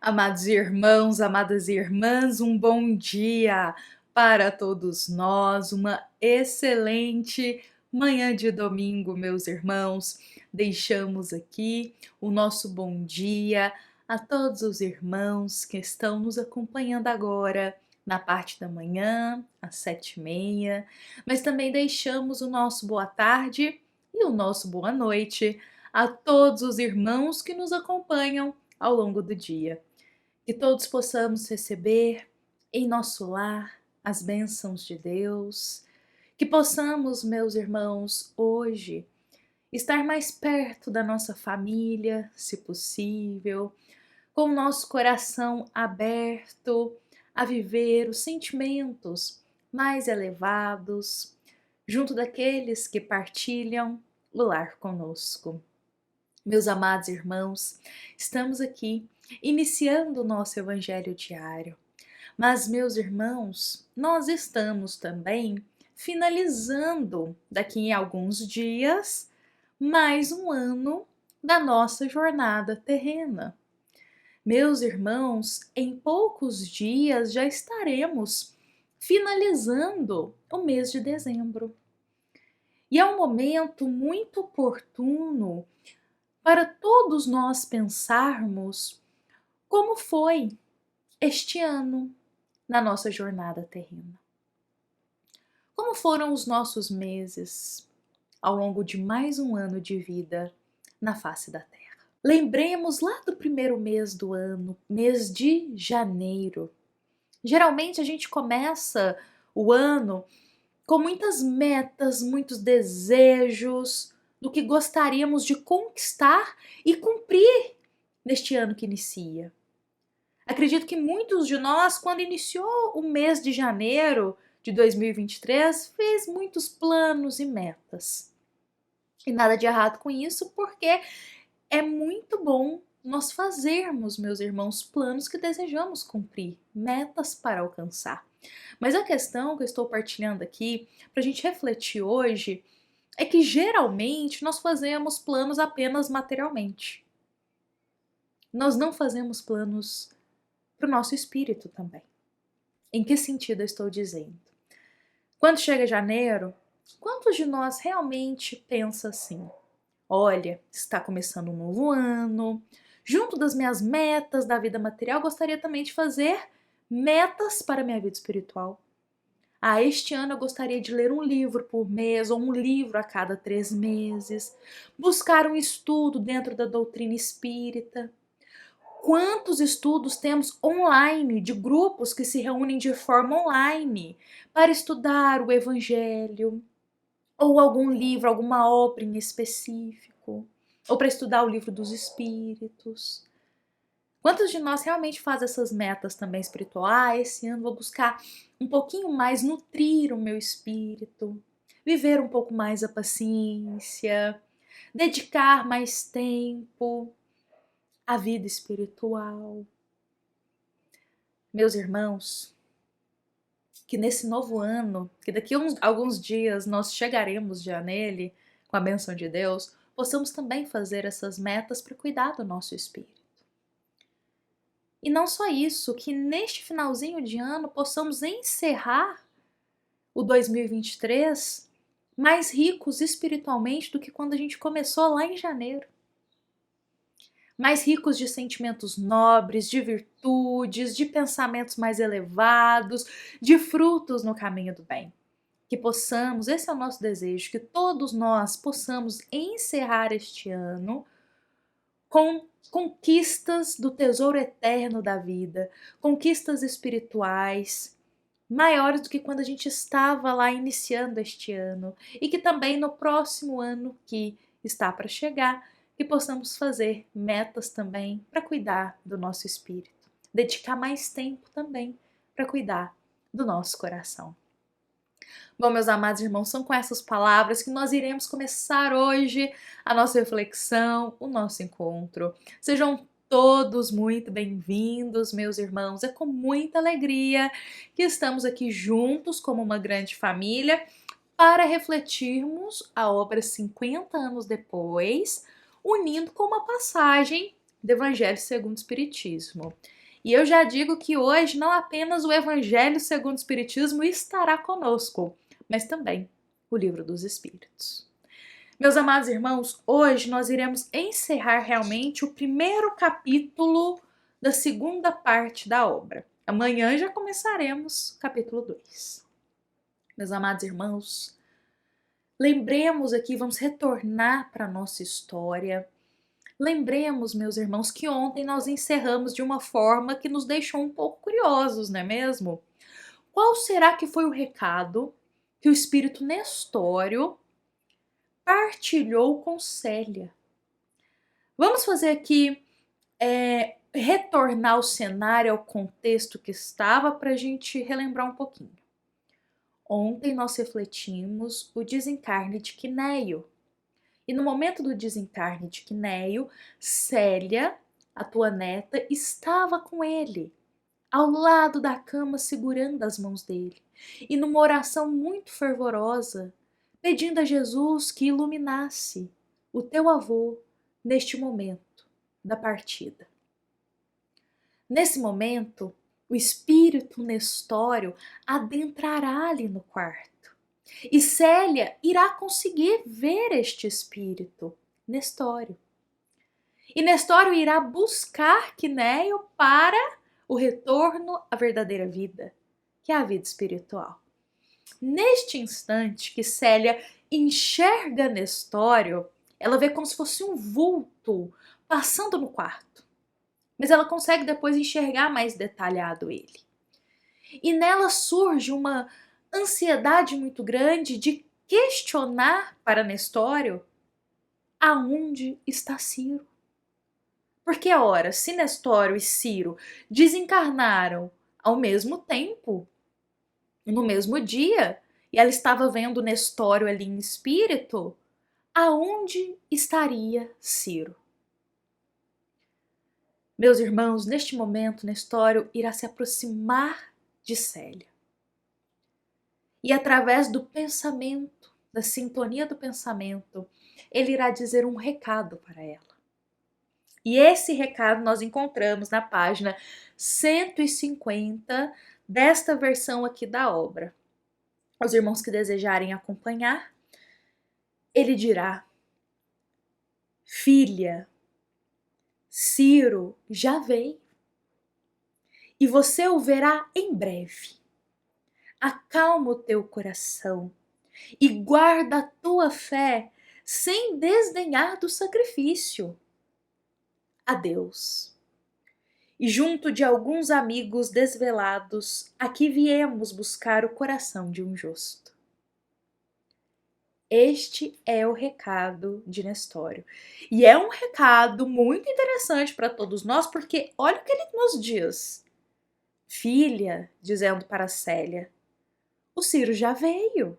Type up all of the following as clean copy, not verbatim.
Amados irmãos, amadas irmãs, um bom dia para todos nós, uma excelente manhã de domingo, meus irmãos. Deixamos aqui o nosso bom dia a todos os irmãos que estão nos acompanhando agora na parte da manhã, às 7h30, mas também deixamos o nosso boa tarde e o nosso boa noite a todos os irmãos que nos acompanham ao longo do dia. Que todos possamos receber em nosso lar as bênçãos de Deus, que possamos, meus irmãos, hoje estar mais perto da nossa família, se possível, com o nosso coração aberto a viver os sentimentos mais elevados, junto daqueles que partilham o lar conosco. Meus amados irmãos, estamos aqui iniciando o nosso evangelho diário. Mas, meus irmãos, nós estamos também finalizando daqui a alguns dias mais um ano da nossa jornada terrena. Meus irmãos, em poucos dias já estaremos finalizando o mês de dezembro. E é um momento muito oportuno para todos nós pensarmos como foi este ano na nossa jornada terrena. Como foram os nossos meses ao longo de mais um ano de vida na face da Terra. Lembremos lá do primeiro mês do ano, mês de janeiro. Geralmente a gente começa o ano com muitas metas, muitos desejos do que gostaríamos de conquistar e cumprir neste ano que inicia. Acredito que muitos de nós, quando iniciou o mês de janeiro de 2023, fez muitos planos e metas. E nada de errado com isso, porque é muito bom nós fazermos, meus irmãos, planos que desejamos cumprir, metas para alcançar. Mas a questão que eu estou partilhando aqui, para a gente refletir hoje, é que geralmente nós fazemos planos apenas materialmente. Nós não fazemos planos para o nosso espírito também. Em que sentido eu estou dizendo? Quando chega janeiro, quantos de nós realmente pensa assim? Olha, está começando um novo ano, junto das minhas metas da vida material, gostaria também de fazer metas para a minha vida espiritual. Este ano eu gostaria de ler um livro por mês ou um livro a cada 3 meses, buscar um estudo dentro da doutrina espírita. Quantos estudos temos online, de grupos que se reúnem de forma online para estudar o Evangelho, ou algum livro, alguma obra em específico, ou para estudar o livro dos Espíritos. Quantos de nós realmente faz essas metas também espirituais? Esse ano vou buscar um pouquinho mais nutrir o meu espírito, viver um pouco mais a paciência, dedicar mais tempo à vida espiritual. Meus irmãos, que nesse novo ano, que daqui a alguns dias nós chegaremos já nele, com a bênção de Deus, possamos também fazer essas metas para cuidar do nosso espírito. E não só isso, que neste finalzinho de ano possamos encerrar o 2023 mais ricos espiritualmente do que quando a gente começou lá em janeiro. Mais ricos de sentimentos nobres, de virtudes, de pensamentos mais elevados, de frutos no caminho do bem. Que possamos, esse é o nosso desejo, que todos nós possamos encerrar este ano com conquistas do tesouro eterno da vida, conquistas espirituais maiores do que quando a gente estava lá iniciando este ano, e que também no próximo ano que está para chegar, que possamos fazer metas também para cuidar do nosso espírito, dedicar mais tempo também para cuidar do nosso coração. Bom, meus amados irmãos, são com essas palavras que nós iremos começar hoje a nossa reflexão, o nosso encontro. Sejam todos muito bem-vindos, meus irmãos. É com muita alegria que estamos aqui juntos como uma grande família para refletirmos a obra 50 anos depois, unindo com uma passagem do Evangelho segundo o Espiritismo. E eu já digo que hoje não apenas o Evangelho segundo o Espiritismo estará conosco, mas também o Livro dos Espíritos. Meus amados irmãos, hoje nós iremos encerrar realmente o primeiro capítulo da segunda parte da obra. Amanhã já começaremos o capítulo 2. Meus amados irmãos, lembremos aqui, vamos retornar para a nossa história. Lembremos, meus irmãos, que ontem nós encerramos de uma forma que nos deixou um pouco curiosos, não é mesmo? Qual será que foi o recado que o espírito Nestório partilhou com Célia? Vamos fazer aqui, retornar o cenário ao contexto que estava para a gente relembrar um pouquinho. Ontem nós refletimos o desencarne de Quinéio. E no momento do desencarne de Quinéio, Célia, a tua neta, estava com ele, ao lado da cama, segurando as mãos dele, e numa oração muito fervorosa, pedindo a Jesus que iluminasse o teu avô neste momento da partida. Nesse momento, o espírito Nestório adentrará ali no quarto. E Célia irá conseguir ver este espírito, Nestório. E Nestório irá buscar Quinéio para o retorno à verdadeira vida, que é a vida espiritual. Neste instante que Célia enxerga Nestório, ela vê como se fosse um vulto passando no quarto. Mas ela consegue depois enxergar mais detalhado ele. E nela surge uma ansiedade muito grande de questionar para Nestório aonde está Ciro. Porque, ora, se Nestório e Ciro desencarnaram ao mesmo tempo, no mesmo dia, e ela estava vendo Nestório ali em espírito, aonde estaria Ciro? Meus irmãos, neste momento, Nestório irá se aproximar de Célia. E através do pensamento, da sintonia do pensamento, ele irá dizer um recado para ela. E esse recado nós encontramos na página 150 desta versão aqui da obra. Os irmãos que desejarem acompanhar, ele dirá: filha, Ciro já veio e você o verá em breve. Acalma o teu coração e guarda a tua fé sem desdenhar do sacrifício. Adeus. E junto de alguns amigos desvelados, aqui viemos buscar o coração de um justo. Este é o recado de Nestório. E é um recado muito interessante para todos nós, porque olha o que ele nos diz. Filha, dizendo para Célia, o Ciro já veio.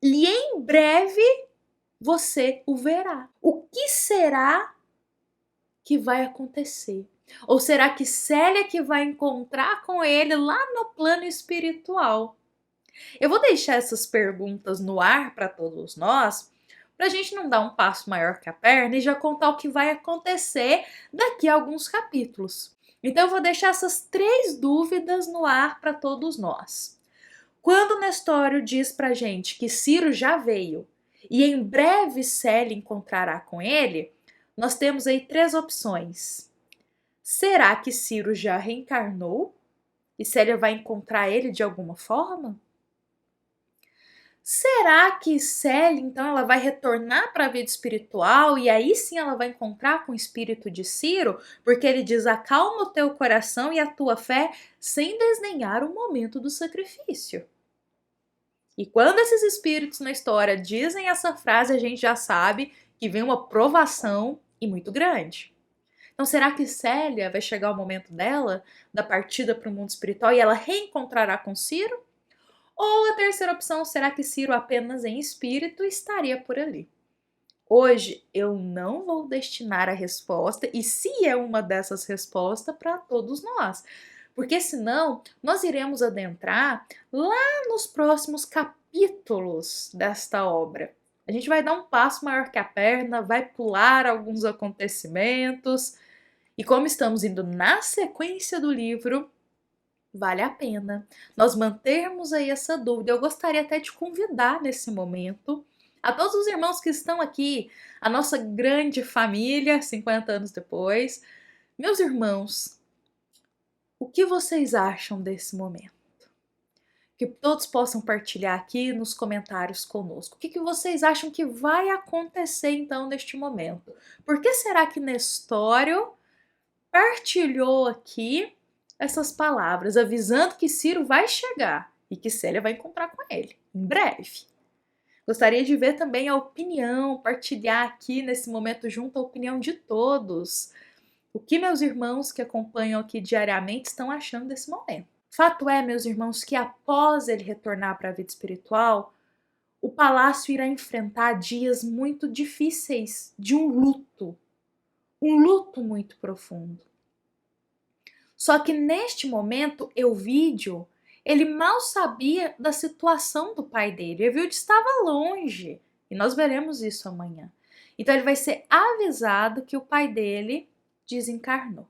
E em breve você o verá. O que será que vai acontecer? Ou será que Célia que vai encontrar com ele lá no plano espiritual? Eu vou deixar essas perguntas no ar para todos nós, para a gente não dar um passo maior que a perna e já contar o que vai acontecer daqui a alguns capítulos. Então eu vou deixar essas 3 dúvidas no ar para todos nós. Quando Nestório diz para a gente que Ciro já veio e em breve Célia encontrará com ele, nós temos aí 3 opções. Será que Ciro já reencarnou e Célia vai encontrar ele de alguma forma? Será que Célia, então, ela vai retornar para a vida espiritual e aí sim ela vai encontrar com o espírito de Ciro? Porque ele diz, acalma o teu coração e a tua fé sem desdenhar o momento do sacrifício. E quando esses espíritos na história dizem essa frase, a gente já sabe que vem uma provação e muito grande. Então, será que Célia vai chegar o momento dela, da partida para o mundo espiritual, e ela reencontrará com Ciro? Ou a terceira opção, será que Ciro apenas em espírito estaria por ali? Hoje eu não vou destinar a resposta, e se é uma dessas respostas, para todos nós. Porque senão nós iremos adentrar lá nos próximos capítulos desta obra. A gente vai dar um passo maior que a perna, vai pular alguns acontecimentos, E como estamos indo na sequência do livro, vale a pena nós mantermos aí essa dúvida. Eu gostaria até de convidar nesse momento a todos os irmãos que estão aqui, a nossa grande família, 50 anos depois. Meus irmãos, o que vocês acham desse momento? Que todos possam partilhar aqui nos comentários conosco. O que vocês acham que vai acontecer então neste momento? Por que será que Nestório partilhou aqui essas palavras, avisando que Ciro vai chegar e que Célia vai encontrar com ele em breve? Gostaria de ver também a opinião, partilhar aqui nesse momento junto a opinião de todos. O que meus irmãos que acompanham aqui diariamente estão achando desse momento? Fato é, meus irmãos, que após ele retornar para a vida espiritual, o palácio irá enfrentar dias muito difíceis de um luto muito profundo. Só que neste momento, Euvídio, ele mal sabia da situação do pai dele. Euvídio estava longe, e nós veremos isso amanhã. Então ele vai ser avisado que o pai dele desencarnou.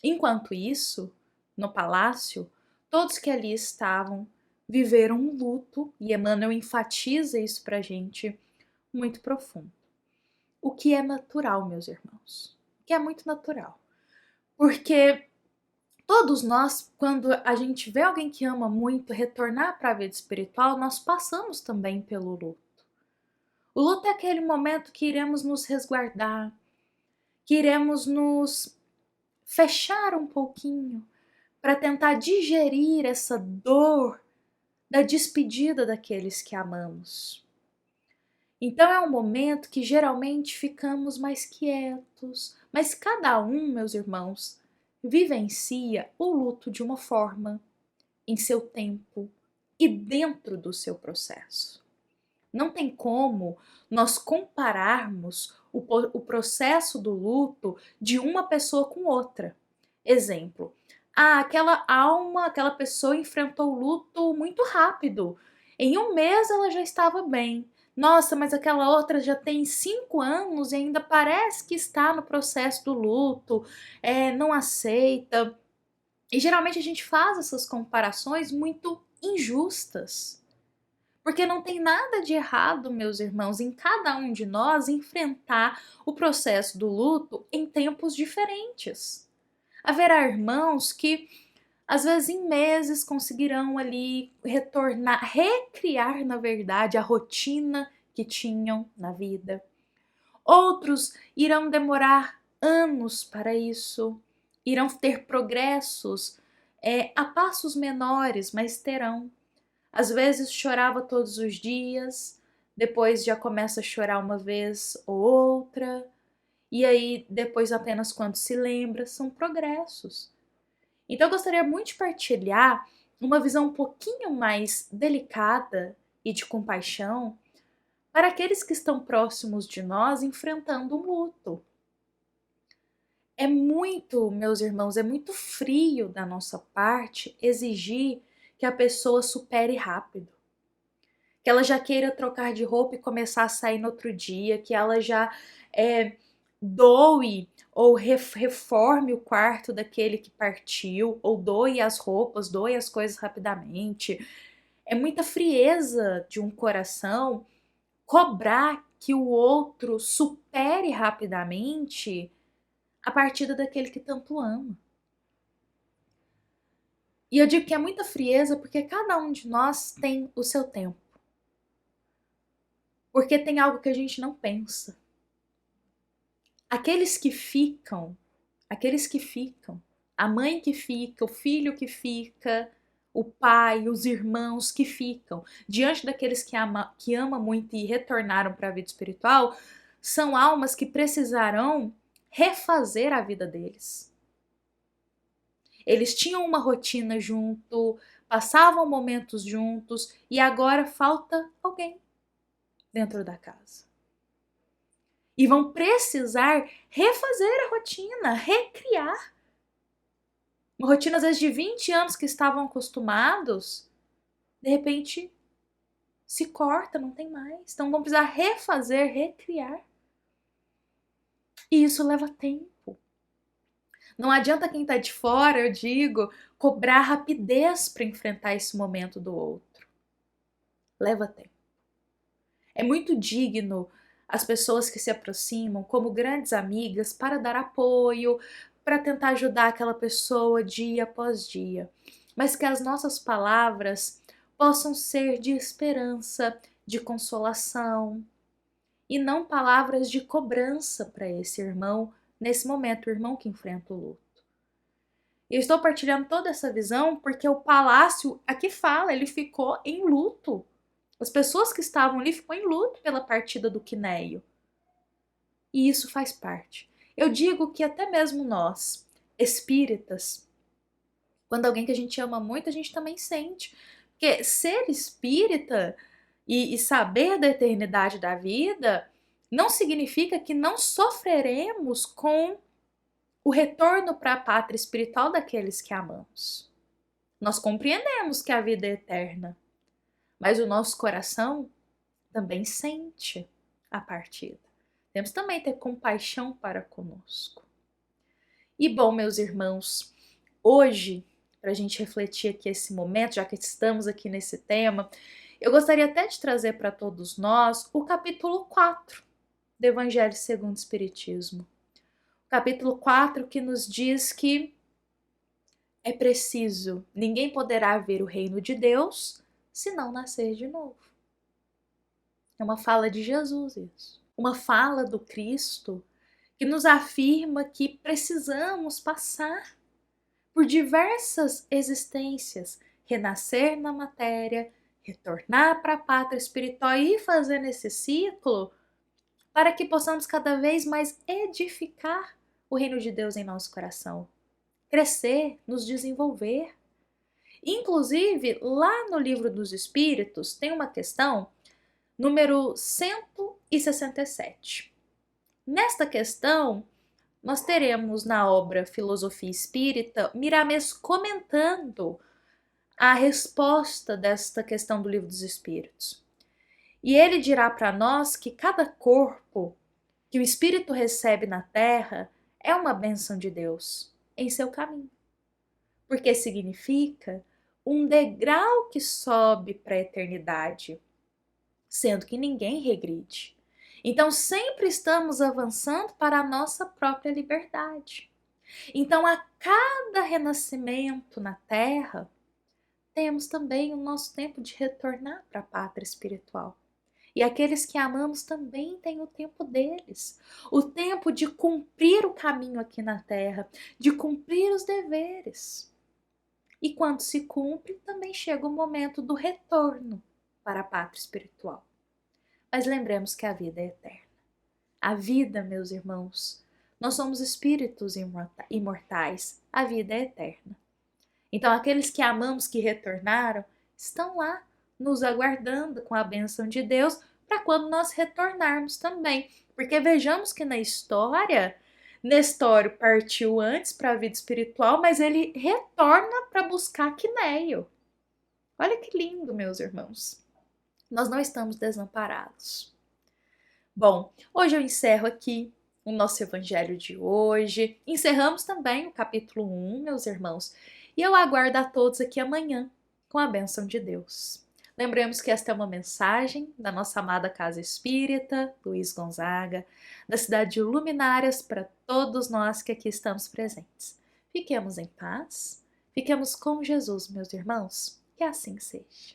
Enquanto isso, no palácio, todos que ali estavam viveram um luto, e Emmanuel enfatiza isso pra gente, muito profundo. O que é natural, meus irmãos. O que é muito natural. Porque todos nós, quando a gente vê alguém que ama muito retornar para a vida espiritual, nós passamos também pelo luto. O luto é aquele momento que iremos nos resguardar, que iremos nos fechar um pouquinho para tentar digerir essa dor da despedida daqueles que amamos. Então é um momento que geralmente ficamos mais quietos, mas cada um, meus irmãos, vivencia o luto de uma forma, em seu tempo e dentro do seu processo. Não tem como nós compararmos o processo do luto de uma pessoa com outra. Exemplo, aquela pessoa enfrentou o luto muito rápido. Em um mês ela já estava bem. Nossa, mas aquela outra já tem 5 anos e ainda parece que está no processo do luto, não aceita. E geralmente a gente faz essas comparações muito injustas. Porque não tem nada de errado, meus irmãos, em cada um de nós enfrentar o processo do luto em tempos diferentes. Haverá irmãos que, às vezes, em meses conseguirão ali retornar, recriar, na verdade, a rotina que tinham na vida. Outros irão demorar anos para isso, irão ter progressos a passos menores, mas terão. Às vezes chorava todos os dias, depois já começa a chorar uma vez ou outra, e aí depois apenas quando se lembra, são progressos. Então eu gostaria muito de partilhar uma visão um pouquinho mais delicada e de compaixão para aqueles que estão próximos de nós enfrentando um luto. É muito, meus irmãos, é muito frio da nossa parte exigir que a pessoa supere rápido. Que ela já queira trocar de roupa e começar a sair no outro dia, que ela já doe ou reforme o quarto daquele que partiu, ou doe as roupas, doe as coisas rapidamente. É muita frieza de um coração cobrar que o outro supere rapidamente a partida daquele que tanto ama. E eu digo que é muita frieza porque cada um de nós tem o seu tempo. Porque tem algo que a gente não pensa. Aqueles que ficam, a mãe que fica, o filho que fica, o pai, os irmãos que ficam, diante daqueles que ama muito e retornaram para a vida espiritual, são almas que precisarão refazer a vida deles. Eles tinham uma rotina junto, passavam momentos juntos e agora falta alguém dentro da casa. E vão precisar refazer a rotina, recriar. Uma rotina às vezes de 20 anos que estavam acostumados, de repente se corta, não tem mais. Então vão precisar refazer, recriar. E isso leva tempo. Não adianta quem está de fora, eu digo, cobrar rapidez para enfrentar esse momento do outro. Leva tempo. É muito digno as pessoas que se aproximam como grandes amigas para dar apoio, para tentar ajudar aquela pessoa dia após dia. Mas que as nossas palavras possam ser de esperança, de consolação, e não palavras de cobrança para esse irmão, nesse momento, o irmão que enfrenta o luto. Eu estou partilhando toda essa visão porque o palácio, aqui fala, ele ficou em luto. As pessoas que estavam ali ficou em luto pela partida do Quinéio. E isso faz parte. Eu digo que até mesmo nós, espíritas, quando alguém que a gente ama muito, a gente também sente. Porque ser espírita e saber da eternidade da vida não significa que não sofreremos com o retorno para a pátria espiritual daqueles que amamos. Nós compreendemos que a vida é eterna, mas o nosso coração também sente a partida. Temos também ter compaixão para conosco. E bom, meus irmãos, hoje, para a gente refletir aqui esse momento, já que estamos aqui nesse tema, eu gostaria até de trazer para todos nós o capítulo 4 do Evangelho segundo o Espiritismo. O capítulo 4 que nos diz que é preciso, ninguém poderá ver o reino de Deus se não nascer de novo. É uma fala de Jesus isso. Uma fala do Cristo que nos afirma que precisamos passar por diversas existências, renascer na matéria, retornar para a pátria espiritual e fazer nesse ciclo para que possamos cada vez mais edificar o reino de Deus em nosso coração, crescer, nos desenvolver. Inclusive, lá no Livro dos Espíritos tem uma questão número 167. Nesta questão, nós teremos na obra Filosofia Espírita Miramês comentando a resposta desta questão do Livro dos Espíritos. E ele dirá para nós que cada corpo que o Espírito recebe na Terra é uma bênção de Deus em seu caminho, porque significa um degrau que sobe para a eternidade, sendo que ninguém regride. Então sempre estamos avançando para a nossa própria liberdade. Então a cada renascimento na Terra, temos também o nosso tempo de retornar para a pátria espiritual. E aqueles que amamos também têm o tempo deles. O tempo de cumprir o caminho aqui na Terra, de cumprir os deveres. E quando se cumpre, também chega o momento do retorno para a pátria espiritual. Mas lembremos que a vida é eterna. A vida, meus irmãos, nós somos espíritos imortais. A vida é eterna. Então, aqueles que amamos, que retornaram, estão lá, nos aguardando com a bênção de Deus, para quando nós retornarmos também. Porque vejamos que na história, Nestório partiu antes para a vida espiritual, mas ele retorna para buscar Quinéio. Olha que lindo, meus irmãos. Nós não estamos desamparados. Bom, hoje eu encerro aqui o nosso evangelho de hoje. Encerramos também o capítulo 1, meus irmãos. E eu aguardo a todos aqui amanhã, com a bênção de Deus. Lembremos que esta é uma mensagem da nossa amada Casa Espírita, Luiz Gonzaga, da cidade de Luminárias, para todos nós que aqui estamos presentes. Fiquemos em paz, fiquemos com Jesus, meus irmãos, que assim seja.